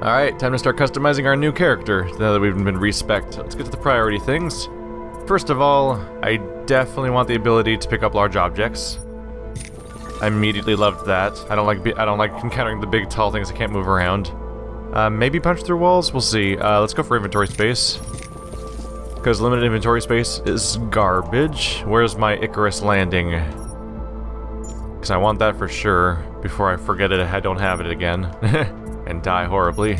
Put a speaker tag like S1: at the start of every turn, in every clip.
S1: Alright, time to start customizing our new character, now that we've been respec'd. Let's get to the priority things. First of all, I definitely want the ability to pick up large objects. I immediately loved that. I don't like encountering the big tall things that can't move around. Maybe punch through walls? We'll see. Let's go for inventory space. Because limited inventory space is garbage. Where's my Icarus landing? Because I want that for sure, before I forget it I don't have it again. And die horribly.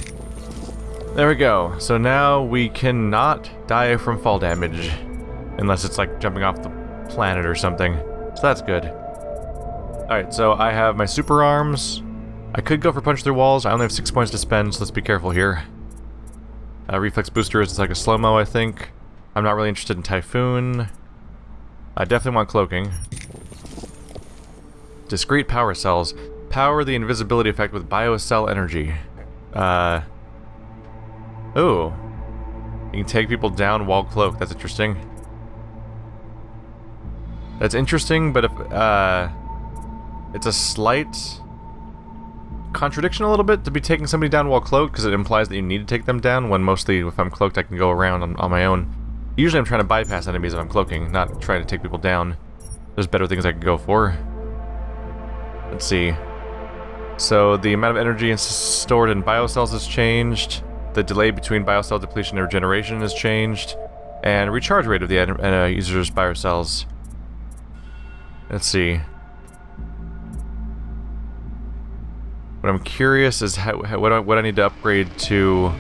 S1: There we go. So now we cannot die from fall damage. Unless it's like jumping off the planet or something. So that's good. Alright, so I have my super arms. I could go for punch through walls. I only have 6 points to spend, so let's be careful here. Reflex booster is like a slow-mo, I think. I'm not really interested in Typhoon. I definitely want cloaking. Discrete power cells. Power the invisibility effect with biocell energy. Ooh. You can take people down while cloaked. That's interesting. That's interesting, but if, it's a slight contradiction a little bit to be taking somebody down while cloaked, because it implies that you need to take them down, when mostly if I'm cloaked I can go around on my own. Usually I'm trying to bypass enemies if I'm cloaking, not trying to take people down. There's better things I could go for. Let's see. So the amount of energy stored in biocells has changed, the delay between biocell depletion and regeneration has changed, and recharge rate of the user's biocells. Let's see. What I'm curious is what I need to upgrade to.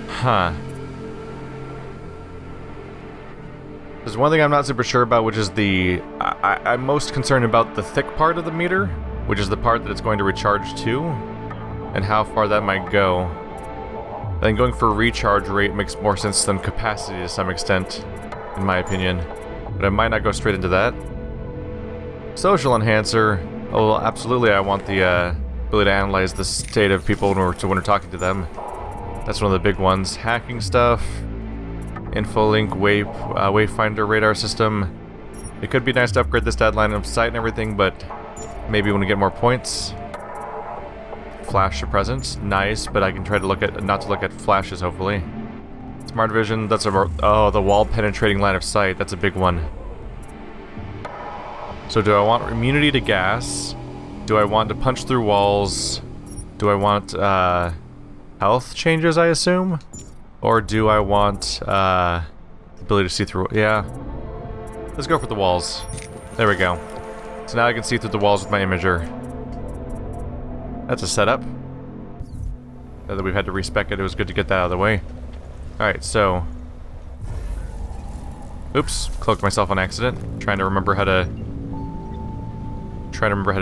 S1: Huh. There's one thing I'm not super sure about, which is I'm most concerned about the thick part of the meter, which is the part that it's going to recharge to, and how far that might go. I think going for recharge rate makes more sense than capacity to some extent, in my opinion. But I might not go straight into that. Social enhancer. Oh, well, absolutely I want the ability to analyze the state of people when we're talking to them. That's one of the big ones. Hacking stuff. Infolink, Wayfinder radar system. It could be nice to upgrade this line of sight and everything, but maybe when we get more points. Flash to presence, nice, but I can try to not to look at flashes, hopefully. Smart vision, that's oh, the wall penetrating line of sight, that's a big one. So do I want immunity to gas? Do I want to punch through walls? Do I want health changes, I assume? Or do I want ability to see through? Yeah. Let's go for the walls. There we go. So now I can see through the walls with my imager. That's a setup. Now that we've had to respec it, it was good to get that out of the way. Alright, so... Oops, cloaked myself on accident. Trying to remember how to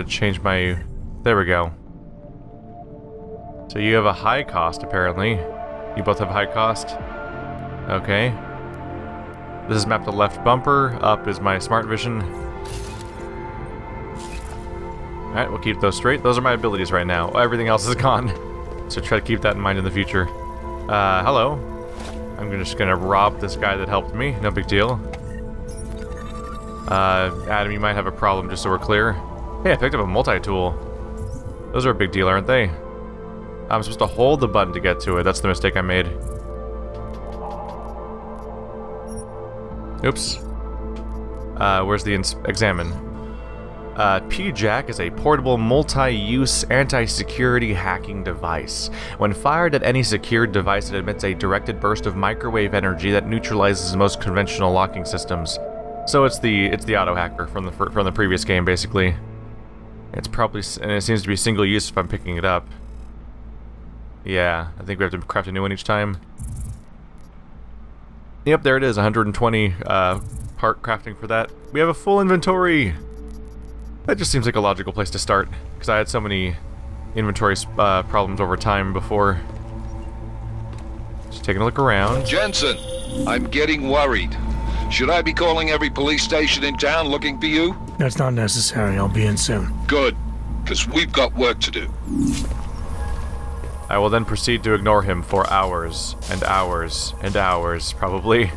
S1: change my... There we go. So you have a high cost, apparently. You both have high cost. Okay. This is mapped to left bumper. Up is my smart vision. Alright, we'll keep those straight. Those are my abilities right now. Everything else is gone. So try to keep that in mind in the future. Hello. I'm just gonna rob this guy that helped me. No big deal. Adam, you might have a problem, just so we're clear. Hey, I picked up a multi-tool. Those are a big deal, aren't they? I'm supposed to hold the button to get to it. That's the mistake I made. Oops. Where's the examine? P-Jack is a portable, multi-use, anti-security hacking device. When fired at any secured device, it emits a directed burst of microwave energy that neutralizes most conventional locking systems. So it's the auto hacker from the previous game, basically. It's probably, and it seems to be single use if I'm picking it up. Yeah, I think we have to craft a new one each time. Yep, there it is, 120 part crafting for that. We have a full inventory! That just seems like a logical place to start, because I had so many inventory problems over time before. Just taking a look around.
S2: Jensen, I'm getting worried. Should I be calling every police station in town looking for you?
S3: That's not necessary. I'll be in soon.
S2: Good, because we've got work to do.
S1: I will then proceed to ignore him for hours, and hours, and hours, probably.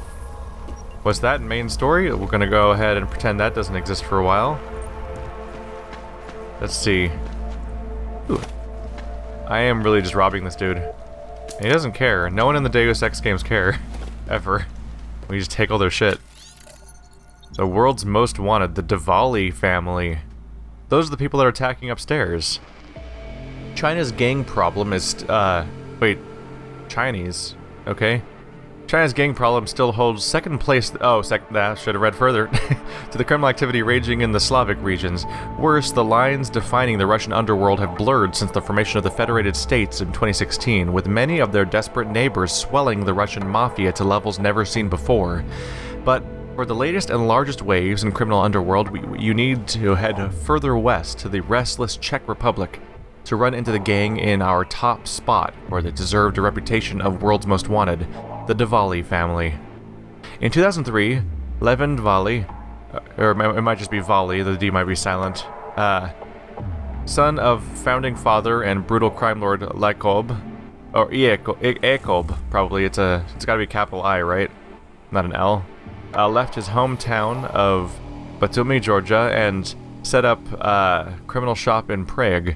S1: Was that main story? We're gonna go ahead and pretend that doesn't exist for a while. Let's see. Ooh. I am really just robbing this dude. And he doesn't care. No one in the Deus Ex games care. Ever. We just take all their shit. The world's most wanted, the Diwali family. Those are the people that are attacking upstairs. China's gang problem is, wait. Chinese. Okay. China's gang problem still holds second place. Oh, I should have read further. To the criminal activity raging in the Slavic regions. Worse, the lines defining the Russian underworld have blurred since the formation of the Federated States in 2016, with many of their desperate neighbors swelling the Russian mafia to levels never seen before. But for the latest and largest waves in criminal underworld, you need to head further west to the restless Czech Republic to run into the gang in our top spot, where they deserved a reputation of world's most wanted, the Diwali family. In 2003, Levin Diwali, or it might just be Vali, the D might be silent, son of founding father and brutal crime lord Lakob, or Ekob, probably, it's gotta be a capital I, right? Not an L. Left his hometown of Batumi, Georgia, and set up a criminal shop in Prague.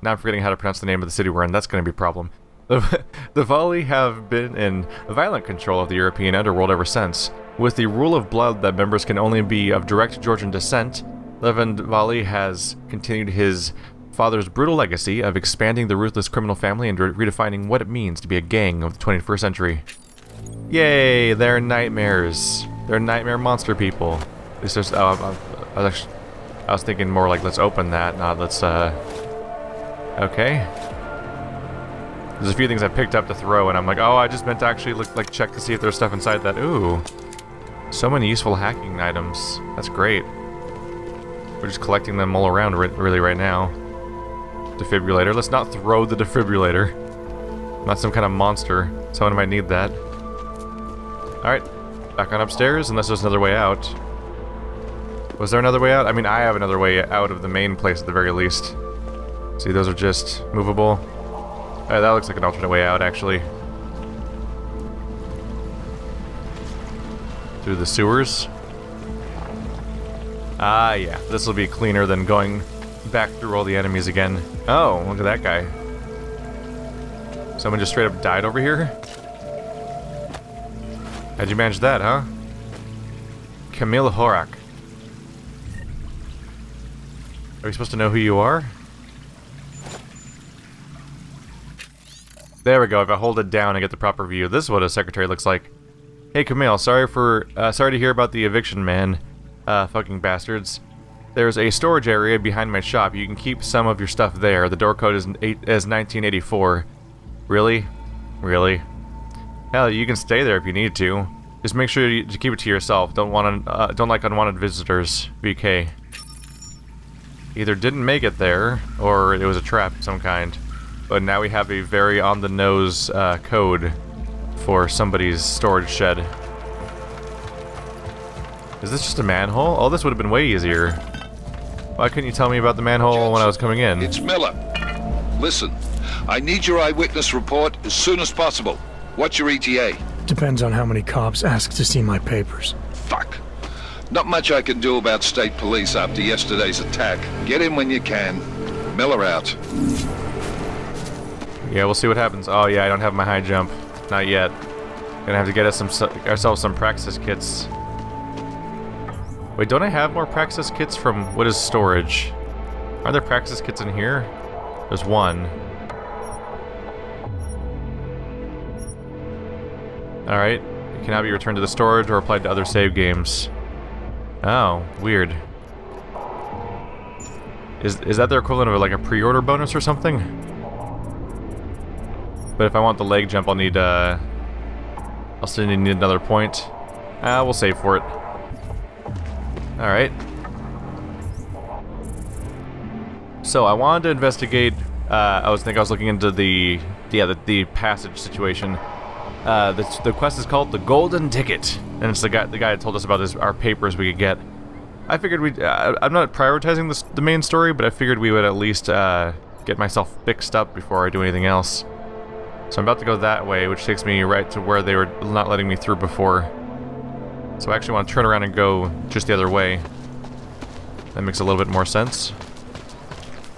S1: Now I'm forgetting how to pronounce the name of the city we're in. That's going to be a problem. The Diwali have been in violent control of the European underworld ever since. With the rule of blood that members can only be of direct Georgian descent, Levin Diwali has continued his father's brutal legacy of expanding the ruthless criminal family and redefining what it means to be a gang of the 21st century. Yay, they're nightmares. They're nightmare monster people. It's just, I was thinking more like, let's open that, not let's, okay. There's a few things I picked up to throw, and I'm like, oh, I just meant to actually check to see if there's stuff inside that. Ooh. So many useful hacking items. That's great. We're just collecting them all around really right now. Defibrillator. Let's not throw the defibrillator. I'm not some kind of monster. Someone might need that. Alright. Back on upstairs, unless there's another way out. Was there another way out? I mean, I have another way out of the main place at the very least. See, those are just movable. Alright, that looks like an alternate way out, actually. Through the sewers. Ah, yeah. This will be cleaner than going back through all the enemies again. Oh, look at that guy. Someone just straight up died over here? How'd you manage that, huh? Camille Horak. Are we supposed to know who you are? There we go. If I hold it down and get the proper view, this is what a secretary looks like. Hey Camille, sorry to hear about the eviction, man. Fucking bastards. There's a storage area behind my shop. You can keep some of your stuff there. The door code is 1984. Really? Really? Hell, you can stay there if you need to. Just make sure to keep it to yourself. Don't like unwanted visitors. BK. Either didn't make it there, or it was a trap of some kind. But now we have a very on-the-nose code for somebody's storage shed. Is this just a manhole? Oh, this would have been way easier. Why couldn't you tell me about the manhole
S2: Jensen,
S1: when I was coming in?
S2: It's Miller. Listen, I need your eyewitness report as soon as possible. What's your ETA?
S3: Depends on how many cops ask to see my papers.
S2: Fuck. Not much I can do about state police after yesterday's attack. Get in when you can. Miller out.
S1: Yeah, we'll see what happens. Oh yeah, I don't have my high jump. Not yet. Gonna have to get us ourselves some praxis kits. Wait, don't I have more praxis kits from... what is storage? Are there praxis kits in here? There's one. Alright. It cannot be returned to the storage or applied to other save games. Oh, weird. Is that their equivalent of like a pre-order bonus or something? But if I want the leg jump, I'll need, I'll still need another point. We'll save for it. Alright. So, I wanted to investigate, I was looking into the passage situation. The quest is called The Golden Ticket, and it's the guy that told us about our papers we could get. I figured I'm not prioritizing the main story, but I figured we would at least, get myself fixed up before I do anything else. So I'm about to go that way, which takes me right to where they were not letting me through before. So I actually want to turn around and go just the other way. That makes a little bit more sense.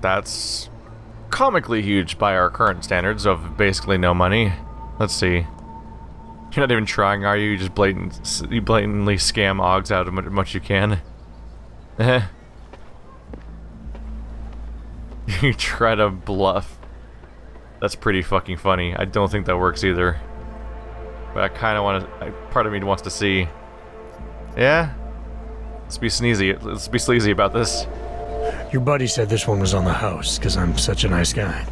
S1: That's comically huge by our current standards of basically no money. Let's see. You're not even trying, are you? You just blatantly scam AUGs out of much you can. You try to bluff. That's pretty fucking funny. I don't think that works either. But I kind of want to... part of me wants to see... Yeah? Let's be sneezy. Let's be sleazy about this.
S3: Your buddy said this one was on the house, because I'm such a nice guy.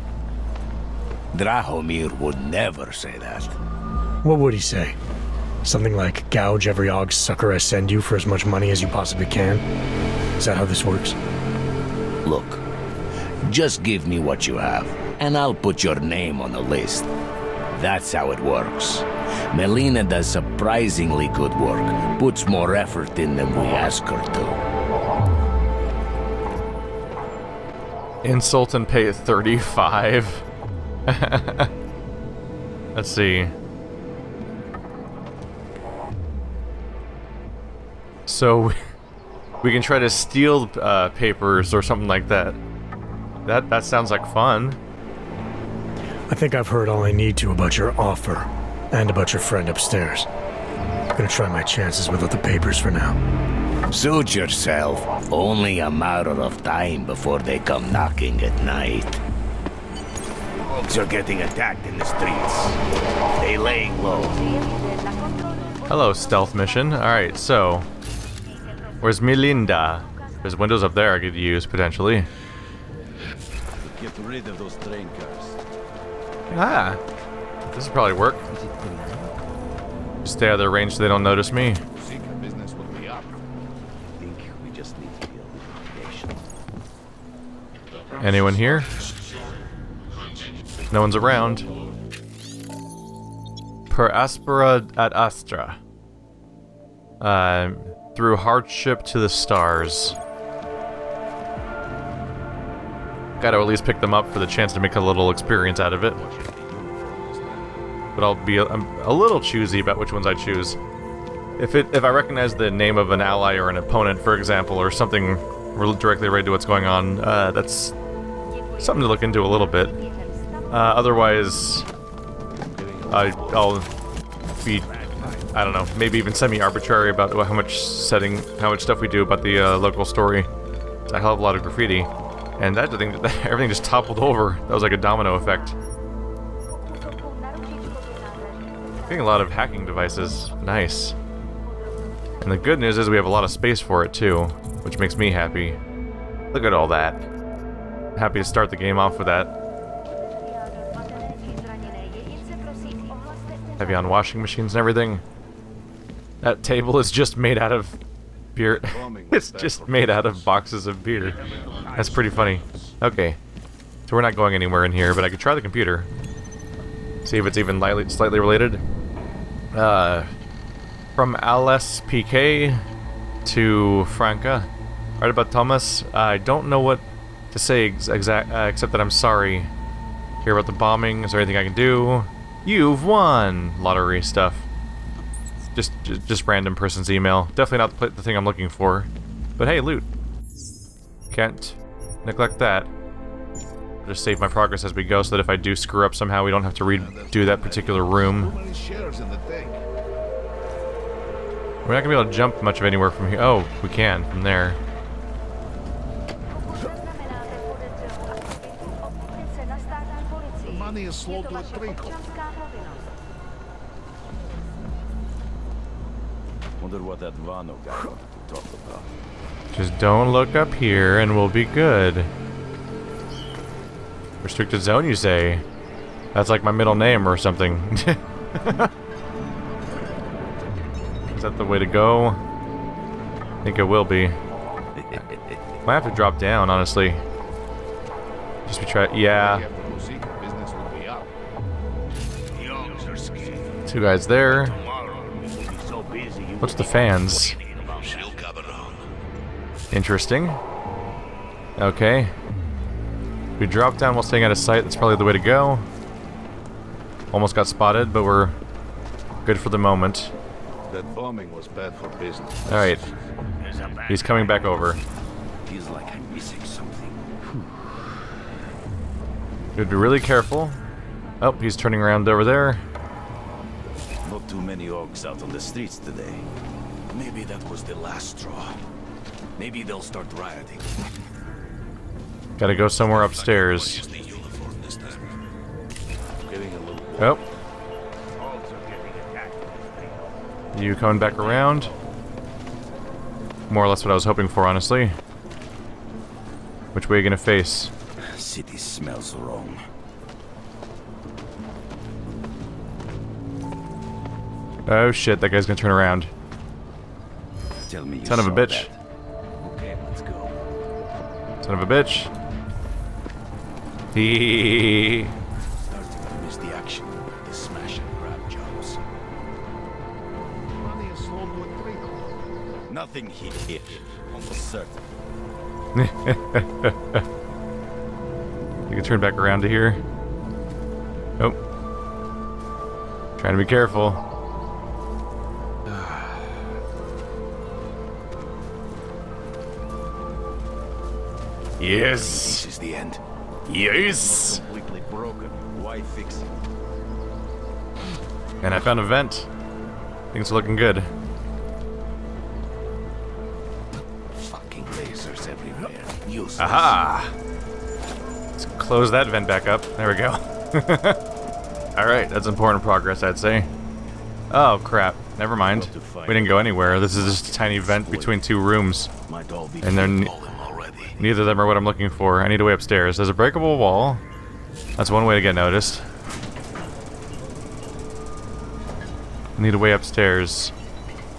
S4: Drahomir would never say that.
S3: What would he say? Something like, gouge every AUG sucker I send you for as much money as you possibly can? Is that how this works?
S4: Look, just give me what you have, and I'll put your name on the list. That's how it works. Milena does surprisingly good work, puts more effort in than we ask her to.
S1: Insult and pay 35. Let's see. So we can try to steal papers or something like that. That sounds like fun.
S3: I think I've heard all I need to about your offer, and about your friend upstairs. I'm gonna try my chances without the papers for now.
S4: Suit yourself. Only a matter of time before they come knocking at night. Folks are getting attacked in the streets. They laying low.
S1: Hello, stealth mission. Alright, so... where's Milena? There's windows up there I could use, potentially.
S5: Get rid of those train cars.
S1: Ah! This will probably work. Just stay out of their range so they don't notice me.
S5: Business will be up. I think we just need to build a foundation.
S1: Anyone here? No one's around. Per aspera ad astra. Through hardship to the stars. Gotta at least pick them up for the chance to make a little experience out of it. But I'm a little choosy about which ones I choose. If I recognize the name of an ally or an opponent, for example, or something directly related to what's going on, that's something to look into a little bit. Otherwise, I'll be, I don't know, maybe even semi-arbitrary about how much stuff we do about the local story. It's a hell of a lot of graffiti. And that thing, everything just toppled over. That was like a domino effect. Getting a lot of hacking devices. Nice. And the good news is we have a lot of space for it too, which makes me happy. Look at all that. Happy to start the game off with that. Heavy on washing machines and everything. That table is just made out of beer. It's just made out of boxes of beer. That's pretty funny. Okay. So we're not going anywhere in here, but I could try the computer. See if it's even slightly related. From LSPK to Franca. Right about Thomas. I don't know what to say except that I'm sorry. Hear about the bombing. Is there anything I can do? You've won! Lottery stuff. Just random person's email. Definitely not the thing I'm looking for. But hey, loot. Can't neglect that. Just save my progress as we go so that if I do screw up somehow we don't have to redo that particular room. We're not gonna be able to jump much of anywhere from here. Oh, we can from there.
S5: The money is slow to a trickle. Wonder what that Vano guy wanted to talk about.
S1: Just don't look up here and we'll be good. Restricted zone, you say? That's like my middle name or something. Is that the way to go? I think it will be. Might have to drop down, honestly. Just be try. Yeah. Two guys there. What's the fans? Interesting. Okay. We drop down while staying out of sight. That's probably the way to go. Almost got spotted, but we're good for the moment.
S5: That bombing was bad for business.
S1: All right. He's coming back over.
S5: Feels like I'm missing something.
S1: You have to be really careful. Oh, he's turning around over there.
S5: Not too many orcs out on the streets today. Maybe that was the last straw. Maybe they'll start rioting.
S1: Gotta go somewhere upstairs. Oh. You coming back around? More or less what I was hoping for, honestly. Which way are you gonna face?
S5: City smells wrong.
S1: Oh shit, that guy's gonna turn around.
S5: Tell me you
S1: Son of a
S5: saw
S1: bitch.
S5: that. Okay, let's go.
S1: Son of a bitch. He.
S5: Starting to miss the action. The smash and grab jobs. Nothing here. Almost certain.
S1: You can turn back around to here. Oh. Trying to be careful. Yes.
S5: This is the end.
S1: Yes.
S5: Completely broken. Why fix it?
S1: And I found a vent. Things are looking good.
S5: Fucking lasers everywhere. Useless.
S1: Aha! Let's close that vent back up. There we go. Alright, that's important progress, I'd say. Oh, crap. Never mind. We didn't go anywhere. This is just a tiny vent between two rooms. And they're neither of them are what I'm looking for. I need a way upstairs. There's a breakable wall. That's one way to get noticed. I need a way upstairs.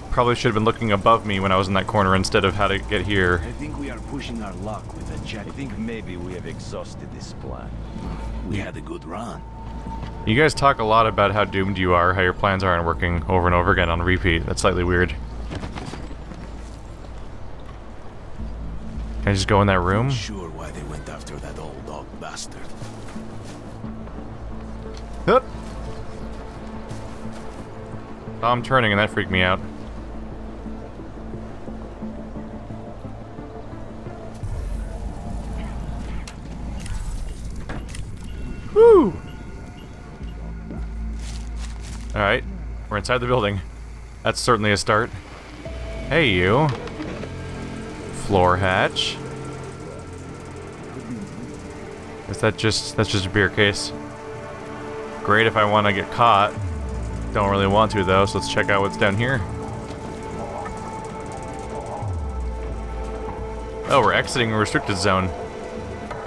S1: Probably should have been looking above me when I was in that corner instead of how to get here.
S5: I think we are pushing our luck with a jack. I think maybe we have exhausted this plan. We had a good run.
S1: You guys talk a lot about how doomed you are, how your plans aren't working over and over again on repeat. That's slightly weird. Can I just go in that room?
S5: Not sure why they went after that old dog bastard.
S1: Hup. Oh, I'm turning and that freaked me out. Woo! Alright, we're inside the building. That's certainly a start. Hey, you. Floor hatch. Is that just... that's just a beer case. Great if I want to get caught. Don't really want to, though, so let's check out what's down here. Oh, we're exiting a restricted zone.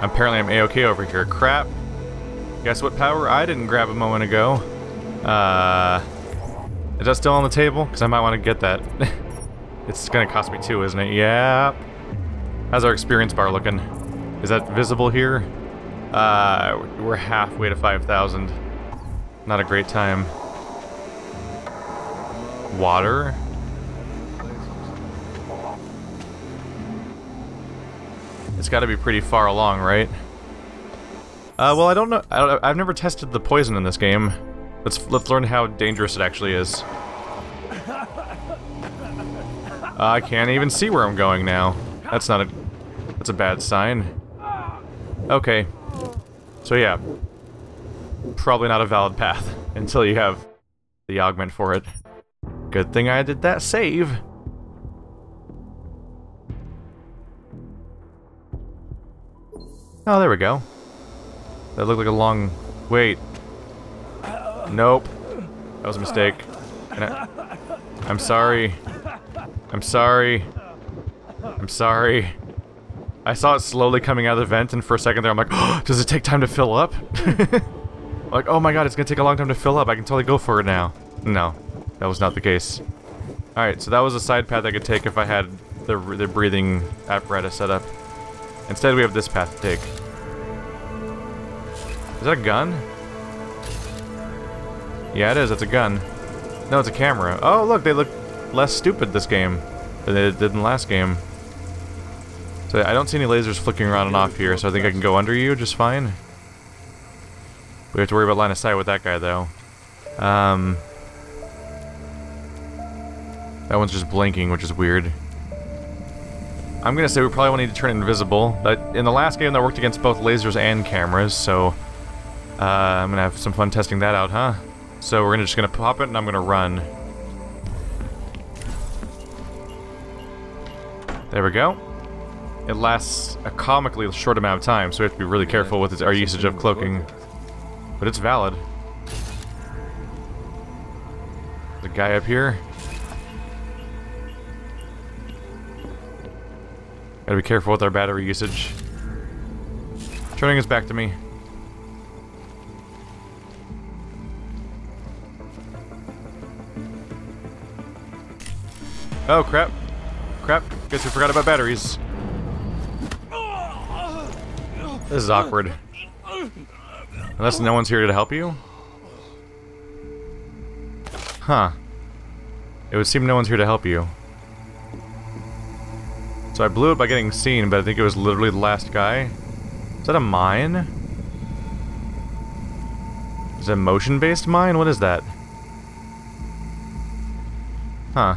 S1: Apparently I'm A-OK over here. Crap. Guess what power I didn't grab a moment ago? Is that still on the table? Because I might want to get that. It's gonna cost me 2, isn't it? Yeah. How's our experience bar looking? Is that visible here? We're halfway to 5,000. Not a great time. Water? It's gotta be pretty far along, right? Well, I don't know. I've never tested the poison in this game. Let's learn how dangerous it actually is. I can't even see where I'm going now. That's not a... that's a bad sign. Okay. So yeah. Probably not a valid path until you have the augment for it. Good thing I did that save. Oh, there we go. That looked like a long... wait. Nope. That was a mistake. I'm sorry. I'm sorry. I'm sorry. I saw it slowly coming out of the vent, and for a second there I'm like, oh, does it take time to fill up? Like, oh my god, it's gonna take a long time to fill up. I can totally go for it now. No, that was not the case. Alright, so that was a side path I could take if I had the breathing apparatus set up. Instead, we have this path to take. Is that a gun? Yeah, it is. It's a gun. No, it's a camera. Oh, look, they look less stupid this game than they did in the last game. So I don't see any lasers flicking around and off here, so I think I can go under you just fine. We have to worry about line of sight with that guy, though. That one's just blinking, which is weird. I'm gonna say we probably won't need to turn it invisible. But in the last game, that worked against both lasers and cameras, so I'm gonna have some fun testing that out, huh? So we're just gonna pop it and I'm gonna run. There we go. It lasts a comically short amount of time, so we have to be really careful with our usage of cloaking. But it's valid. The guy up here. Gotta be careful with our battery usage. Turning his back to me. Oh crap. Crap. Guess we forgot about batteries. This is awkward. Unless no one's here to help you? Huh. It would seem no one's here to help you. So I blew it by getting seen, but I think it was literally the last guy. Is that a mine? Is it a motion-based mine? What is that? Huh.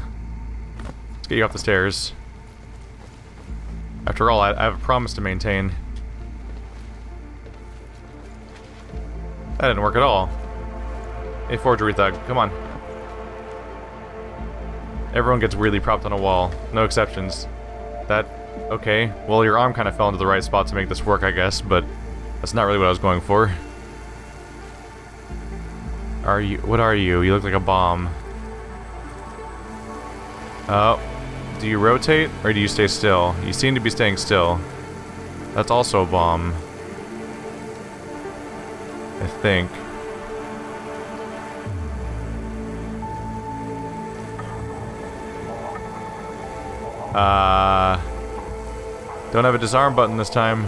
S1: Let's get you off the stairs. After all, I have a promise to maintain. That didn't work at all. A forgery thug, come on. Everyone gets weirdly propped on a wall. No exceptions. That... okay. Well, your arm kind of fell into the right spot to make this work, I guess, but that's not really what I was going for. Are you... what are you? You look like a bomb. Oh. Do you rotate, or do you stay still? You seem to be staying still. That's also a bomb. I think. Don't have a disarm button this time.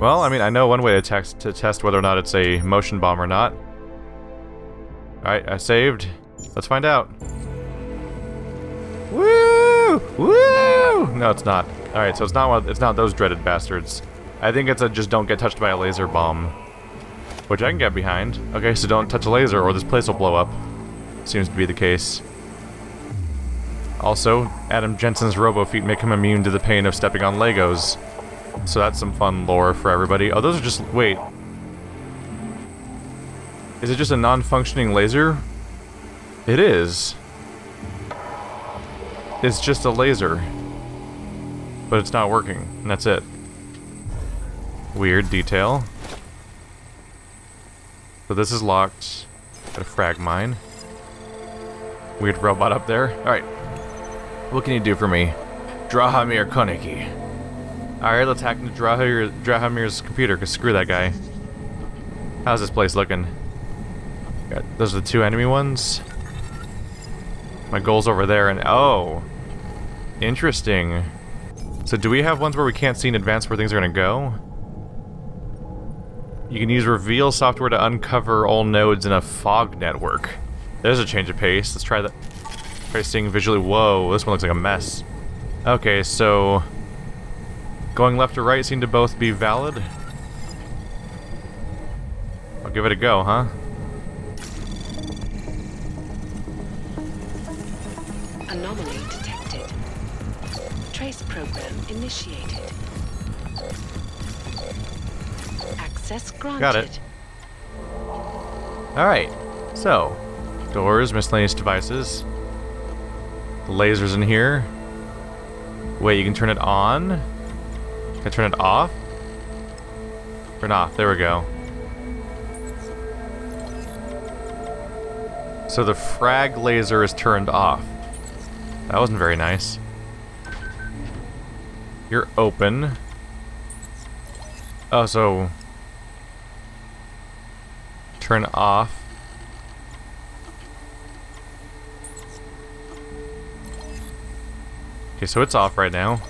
S1: Well, I mean, I know one way to test whether or not it's a motion bomb or not. Alright, I saved. Let's find out. Woo! Woo! No, it's not. Alright, so it's not those dreaded bastards. I think it's a just don't get touched by a laser bomb. Which I can get behind. Okay, so don't touch a laser or this place will blow up. Seems to be the case. Also, Adam Jensen's robo-feet make him immune to the pain of stepping on Legos. So that's some fun lore for everybody. Oh, those are just... wait. Is it just a non-functioning laser? It is. It's just a laser. But it's not working, and that's it. Weird detail. So this is locked. Got a frag mine. Weird robot up there. Alright. What can you do for me? Drahamir Koniki. Alright, let's hack into Drahamir's computer, because screw that guy. How's this place looking? Those are the two enemy ones? My goal's over there, and oh! Interesting. So do we have ones where we can't see in advance where things are gonna go? You can use reveal software to uncover all nodes in a fog network. There's a change of pace. Let's try that. Try seeing visually. Whoa, this one looks like a mess. Okay, so going left or right seem to both be valid. I'll give it a go, huh?
S6: Anomaly detected. Trace program initiated. Access granted.
S1: Got it. Alright, so doors, miscellaneous devices. Lasers in here. Wait, you can turn it on? Can I turn it off? Turn off, there we go. So the frag laser is turned off. That wasn't very nice. You're open. Oh, so... turn off. Okay, so it's off right now.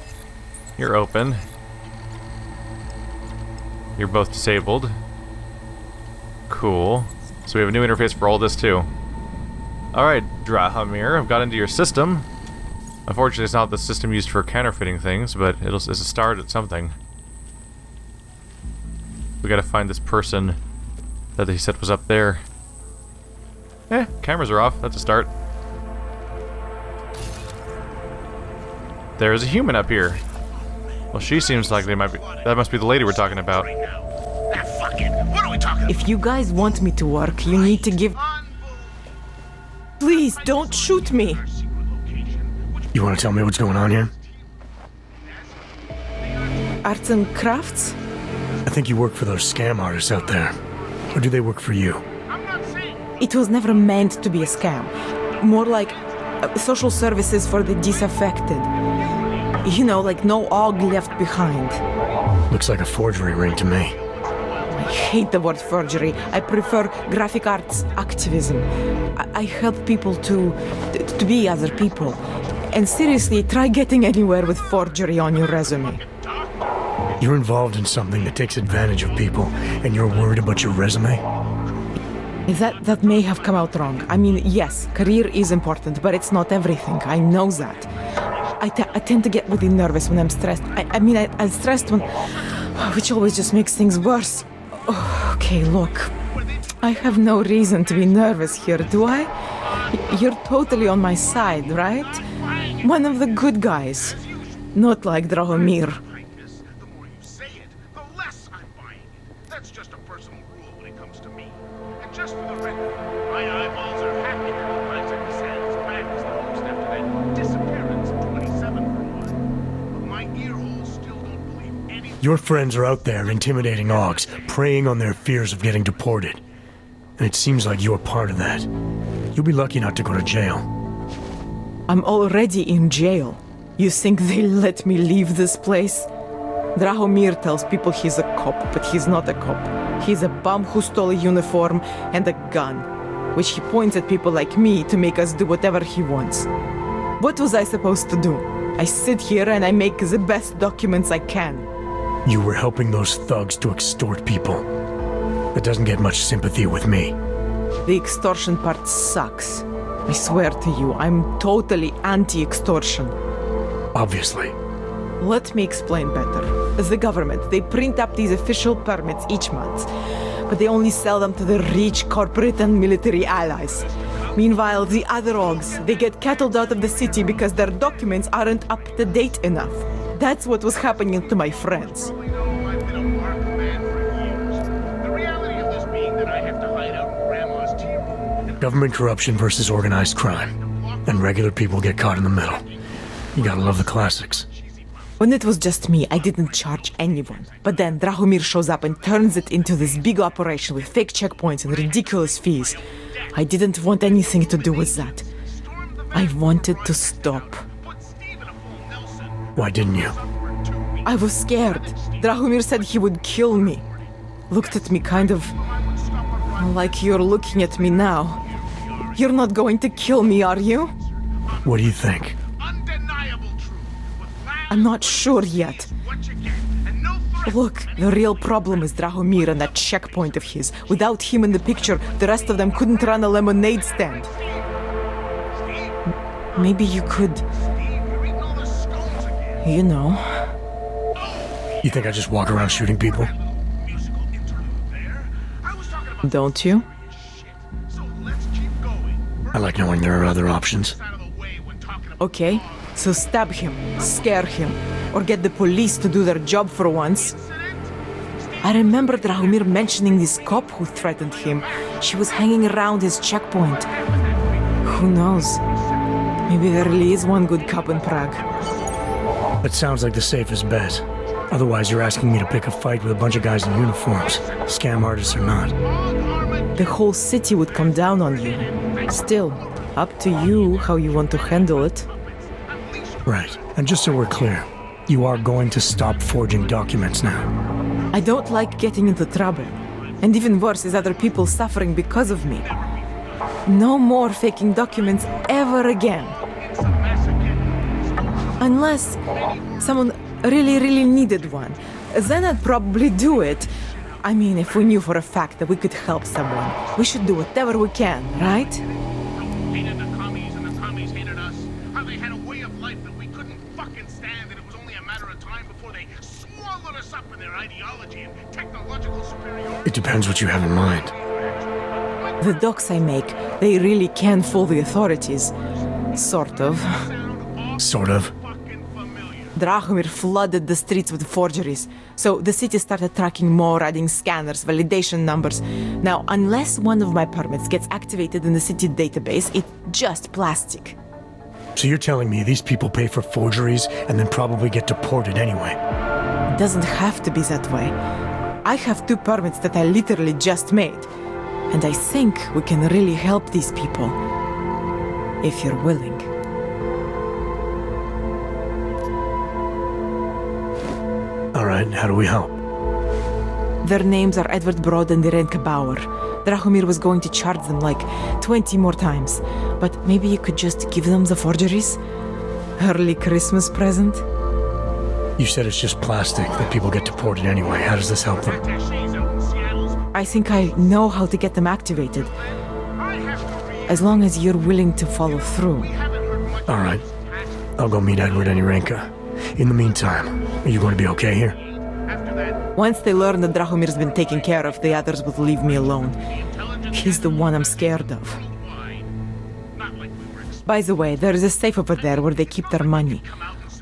S1: You're open. You're both disabled. Cool. So we have a new interface for all this too. Alright, Drahamir, I've got into your system. Unfortunately, it's not the system used for counterfeiting things, but it's a start at something. We gotta find this person that he said was up there. Cameras are off. That's a start. There's a human up here. Well, she seems like they might be... that must be the lady we're talking about.
S7: That fucking If you guys want me to work, you need to give... Please, don't shoot me!
S3: You want to tell me what's going on here?
S7: Arts and crafts?
S3: I think you work for those scam artists out there. Or do they work for you?
S7: It was never meant to be a scam. More like social services for the disaffected. You know, like no AUG left behind.
S3: Looks like a forgery ring to me.
S7: I hate the word forgery. I prefer graphic arts activism. I help people to be other people. And seriously, try getting anywhere with forgery on your resume.
S3: You're involved in something that takes advantage of people, and you're worried about your resume?
S7: That may have come out wrong. I mean, yes, career is important, but it's not everything. I know that. I tend to get really nervous when I'm stressed. I'm stressed when... which always just makes things worse. Oh, okay, look. I have no reason to be nervous here, do I? You're totally on my side, right? One of the good guys. Not like Drahomir.
S3: Your friends are out there intimidating AUGs, preying on their fears of getting deported. And it seems like you're part of that. You'll be lucky not to go to jail.
S7: I'm already in jail. You think they'll let me leave this place? Drahomir tells people he's a cop, but he's not a cop. He's a bum who stole a uniform and a gun, which he points at people like me to make us do whatever he wants. What was I supposed to do? I sit here and I make the best documents I can.
S3: You were helping those thugs to extort people. That doesn't get much sympathy with me.
S7: The extortion part sucks. I swear to you, I'm totally anti-extortion.
S3: Obviously.
S7: Let me explain better. The government, they print up these official permits each month, but they only sell them to the rich corporate and military allies. Meanwhile, the other AUGs, they get cattled out of the city because their documents aren't up to date enough. That's what was happening to my friends.
S3: Government corruption versus organized crime. And regular people get caught in the middle. You gotta love the classics.
S7: When it was just me, I didn't charge anyone. But then Drahomir shows up and turns it into this big operation with fake checkpoints and ridiculous fees. I didn't want anything to do with that. I wanted to stop.
S3: Why didn't you?
S7: I was scared. Drahomir said he would kill me. Looked at me kind of... like you're looking at me now. You're not going to kill me, are you?
S3: What do you think?
S7: I'm not sure yet. Look, the real problem is Drahomir and that checkpoint of his. Without him in the picture, the rest of them couldn't run a lemonade stand. Maybe you could... you know...
S3: You think I just walk around shooting people?
S7: Don't you?
S3: I like knowing there are other options.
S7: Okay, so stab him, scare him, or get the police to do their job for once. I remember Drahomir mentioning this cop who threatened him. She was hanging around his checkpoint. Who knows? Maybe there really is one good cop in Prague.
S3: That sounds like the safest bet. Otherwise, you're asking me to pick a fight with a bunch of guys in uniforms, scam artists or not.
S7: The whole city would come down on you. Still, up to you how you want to handle it.
S3: Right. And just so we're clear, you are going to stop forging documents now.
S7: I don't like getting into trouble. And even worse is other people suffering because of me. No more faking documents ever again. Unless someone really needed one. Then I'd probably do it. I mean, if we knew for a fact that we could help someone, we should do whatever we can, right?
S8: Hated the commies and the commies hated us. How they had a way of life that we couldn't fucking stand, and it was only a matter of time before they swallowed us up in their ideology and technological superiority.
S3: It depends what you have in mind.
S7: The docs I make, they really can fool the authorities. Sort of.
S3: Sort of?
S7: Drahomir flooded the streets with forgeries, so the city started tracking more, adding scanners, validation numbers. Now, unless one of my permits gets activated in the city database, it's just plastic.
S3: So you're telling me these people pay for forgeries and then probably get deported anyway?
S7: It doesn't have to be that way. I have 2 permits that I literally just made. And I think we can really help these people. If you're willing.
S3: Alright, how do we help?
S7: Their names are Edward Broad and Irenka Bauer. Drahomir was going to charge them like 20 more times. But maybe you could just give them the forgeries? Early Christmas present?
S3: You said it's just plastic, that people get deported anyway. How does this help them?
S7: I think I know how to get them activated. As long as you're willing to follow through.
S3: Alright. I'll go meet Edward and Irenka. In the meantime, are you going to be okay here?
S7: Once they learn that Drahomir's been taken care of, the others will leave me alone. He's the one I'm scared of. By the way, there is a safe over there where they keep their money.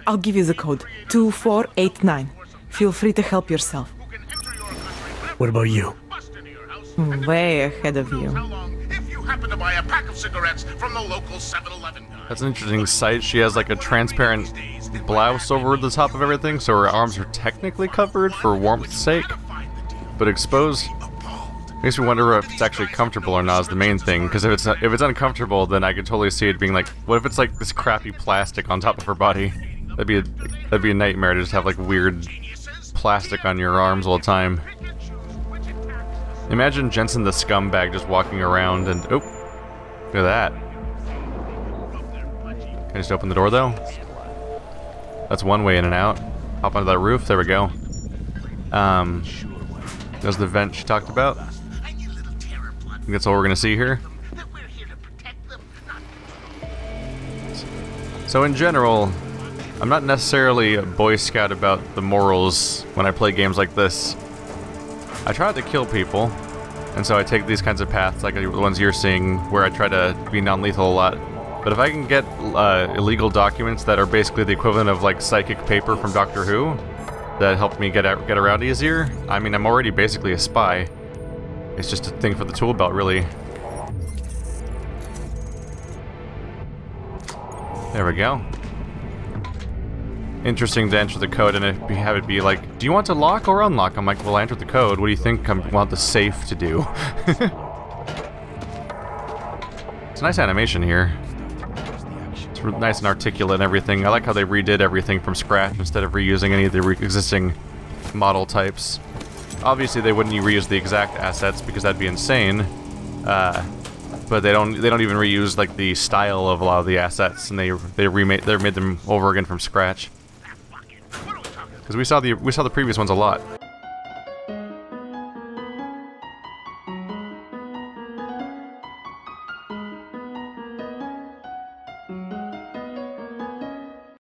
S7: I'll give you the code. 2489. Feel free to help yourself.
S3: What about you?
S7: Way ahead of you.
S8: Happen to buy a pack of cigarettes from the local 7-Eleven guy.
S1: That's an interesting sight. She has like a transparent blouse over the top of everything, so her arms are technically covered for warmth's sake, but exposed. Makes me wonder if it's actually comfortable or not is the main thing, because if it's uncomfortable, then I could totally see it being like, what if it's like this crappy plastic on top of her body? That'd be a nightmare to just have like weird plastic on your arms all the time. Imagine Jensen the scumbag just walking around and... Oh! Look at that. Can I just open the door, though? That's one way in and out. Hop onto that roof. There we go. There's the vent she talked about. I think that's all we're going to see here. So in general, I'm not necessarily a Boy Scout about the morals when I play games like this. I try to kill people, and so I take these kinds of paths like the ones you're seeing, where I try to be non-lethal a lot. But if I can get illegal documents that are basically the equivalent of like psychic paper from Doctor Who, that help me get around easier, I mean, I'm already basically a spy. It's just a thing for the tool belt, really. There we go. Interesting to enter the code and have it be like, do you want to lock or unlock? I'm like, well, I entered the code. What do you think I want the safe to do? It's a nice animation here. It's nice and articulate and everything. I like how they redid everything from scratch instead of reusing any of the existing model types. Obviously, they wouldn't reuse the exact assets because that'd be insane. But they don't even reuse like the style of a lot of the assets, and they made them over again from scratch. Because we saw the previous ones a lot.